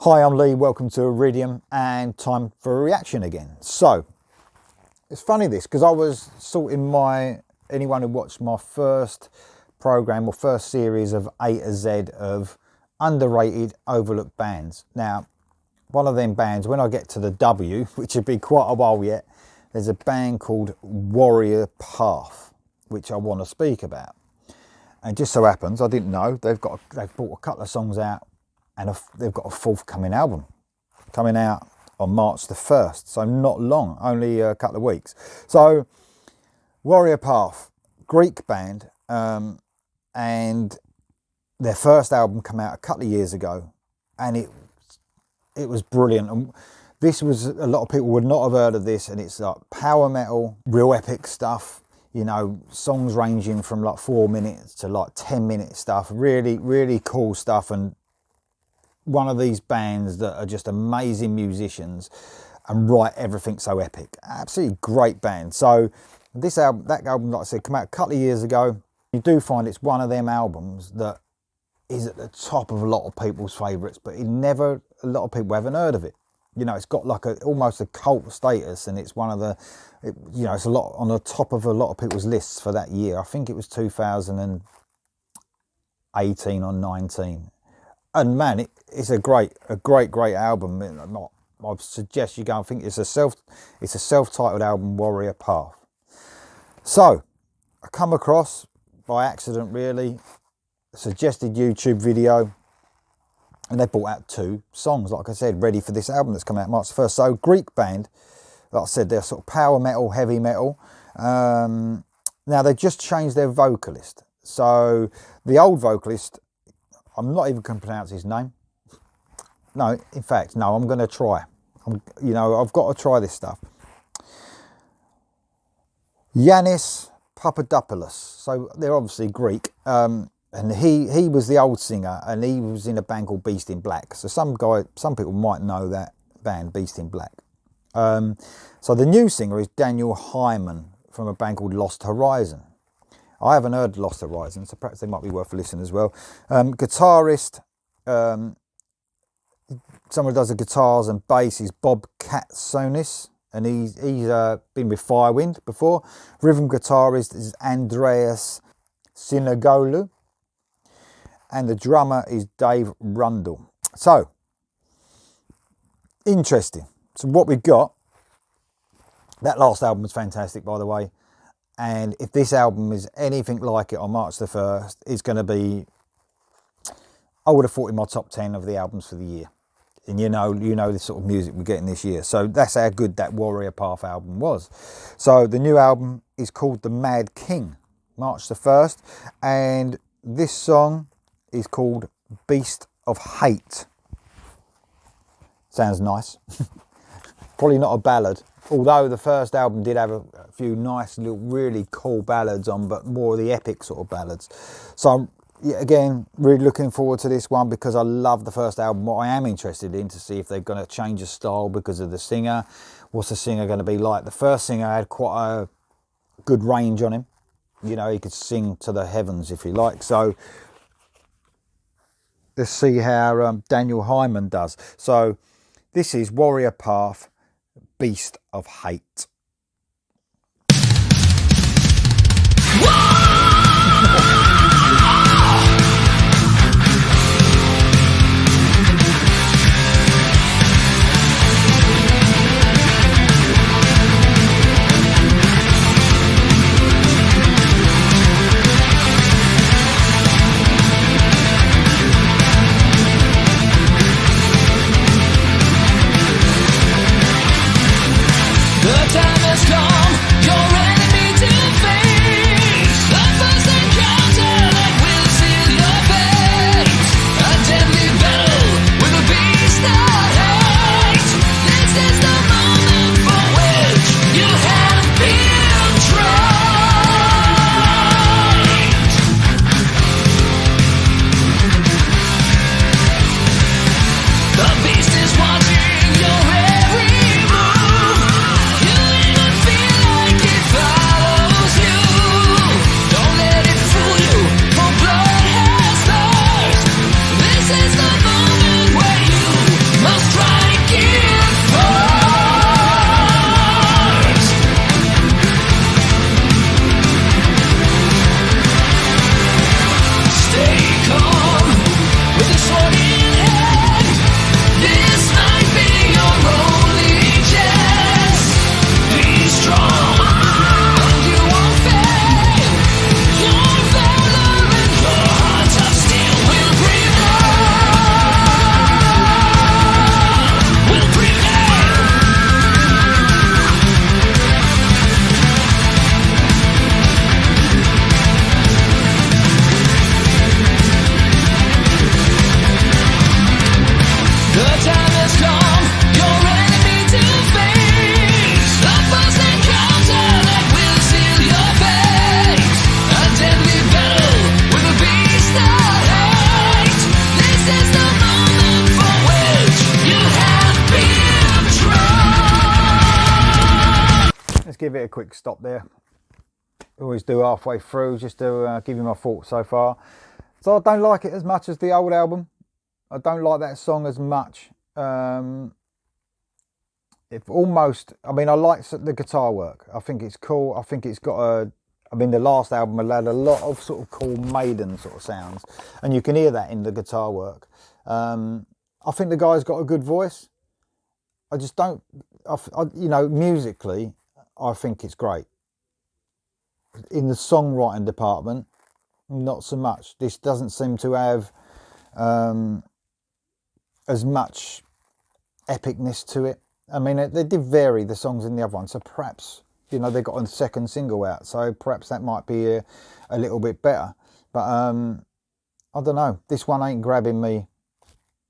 Hi, I'm Lee, welcome to Iridium and time for a reaction again. So, it's funny this, because I was sorting anyone who watched my first program or first series of A to Z of underrated, overlooked bands. Now, one of them bands, when I get to the W, which would be quite a while yet, there's a band called Warrior Path, which I want to speak about. And just so happens, I didn't know, they've brought a couple of songs out and they've got a forthcoming album coming out on March the 1st. So not long, only a couple of weeks. So Warrior Path, Greek band, and their first album came out a couple of years ago, and it was brilliant. And this was, a lot of people would not have heard of this, and it's like power metal, real epic stuff, you know, songs ranging from like 4 minutes to like 10-minute stuff, really, really cool stuff. And one of these bands that are just amazing musicians and write everything so epic. Absolutely great band. So this album, that album, like I said, came out a couple of years ago. You do find it's one of them albums that is at the top of a lot of people's favourites, but a lot of people haven't heard of it. You know, it's got like almost a cult status, and it's one of the, you know, it's a lot on the top of a lot of people's lists for that year. I think it was 2018 or 19. And man, it's a great album. I suggest you go and think it's a self-titled album, Warrior Path. So I come across by accident, really, a suggested YouTube video, and they brought out 2 songs, like I said, ready for this album that's coming out March 1st. So Greek band, like I said, they're sort of power metal, heavy metal. Now they've just changed their vocalist. So the old vocalist, I'm not even going to pronounce his name. No, in fact, no, I'm going to try. You know, I've got to try this stuff. Yannis Papadopoulos. So they're obviously Greek. And he was the old singer, and he was in a band called Beast in Black. So some people might know that band, Beast in Black. So the new singer is Daniel Hyman from a band called Lost Horizon. I haven't heard Lost Horizon, so perhaps they might be worth a listen as well. Guitarist, someone who does the guitars and bass is Bob Katsonis, and he's been with Firewind before. Rhythm guitarist is Andreas Sinagolu, and the drummer is Dave Rundle. So, interesting. So what we've got, that last album was fantastic, by the way. And if this album is anything like it on March the 1st, it's going to be, I would have thought, in my top 10 of the albums for the year. And you know the sort of music we're getting this year. So that's how good that Warrior Path album was. So the new album is called The Mad King, March the 1st. And this song is called Beast of Hate. Sounds nice. Probably not a ballad. Although the first album did have a few nice little really cool ballads on, but more of the epic sort of ballads. So I'm, again, really looking forward to this one, because I love the first album. What I am interested in to see if they're going to change the style because of the singer. What's the singer going to be like? The first singer had quite a good range on him. You know, he could sing to the heavens if you like. So let's see how Daniel Hyman does. So this is Warrior Path, Beast of Hate. The time give it a quick stop there. Always do halfway through, just to give you my thoughts so far. So I don't like it as much as the old album. I don't like that song as much. If almost, I mean, I like the guitar work. I think it's cool. I think it's got a, I mean, the last album had a lot of sort of cool Maiden sort of sounds, and you can hear that in the guitar work. I think the guy's got a good voice. I just don't, you know, musically, I think it's great. In the songwriting department, not so much. This doesn't seem to have as much epicness to it. I mean, they did vary the songs in the other one, so perhaps, you know, they got a second single out, so perhaps that might be a little bit better. But I don't know, this one ain't grabbing me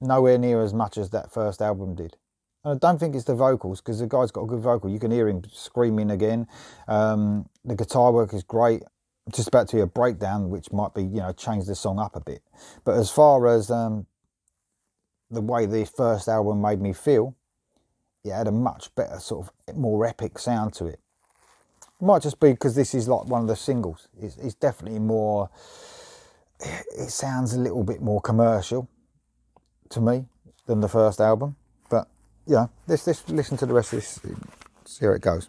nowhere near as much as that first album did. And I don't think it's the vocals, because the guy's got a good vocal. You can hear him screaming again. The guitar work is great. I'm just about to hear a breakdown, which might be, you know, change the song up a bit. But as far as the way the first album made me feel, it had a much better, sort of more epic sound to it. It might just be because this is like one of the singles. It's definitely more, it sounds a little bit more commercial to me than the first album. But yeah, let's listen to the rest of this, see how it goes.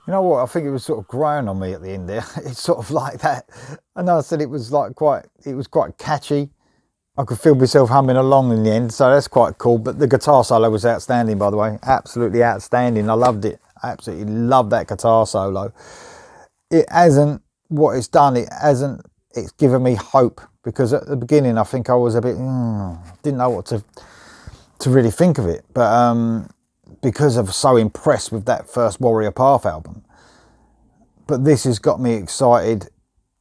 You know what? I think it was sort of growing on me at the end there. It's sort of like that. I know I said it was like it was quite catchy. I could feel myself humming along in the end, so that's quite cool. But the guitar solo was outstanding, by the way. Absolutely outstanding. I loved it. I absolutely loved that guitar solo. It hasn't, what it's done, it's given me hope, because at the beginning I think I was a bit, didn't know what to really think of it. But because I was so impressed with that first Warrior Path album. But this has got me excited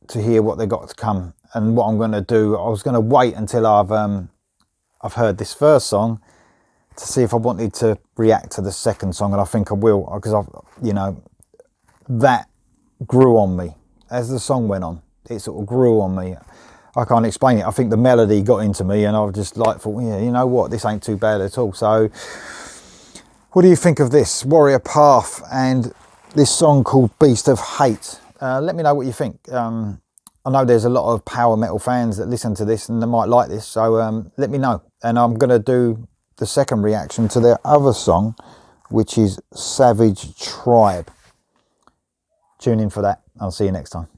to hear what they got to come. And what I'm going to do, I was going to wait until I've heard this first song to see if I wanted to react to the second song, and I think I will, because you know, that grew on me as the song went on. It sort of grew on me. I can't explain it. I think the melody got into me, and I was just like, thought, yeah, you know what, this ain't too bad at all. So, what do you think of this Warrior Path and this song called Beast of Hate? Let me know what you think. I know there's a lot of power metal fans that listen to this and they might like this, so let me know. And I'm going to do the second reaction to their other song, which is Savage Tribe. Tune in for that. I'll see you next time.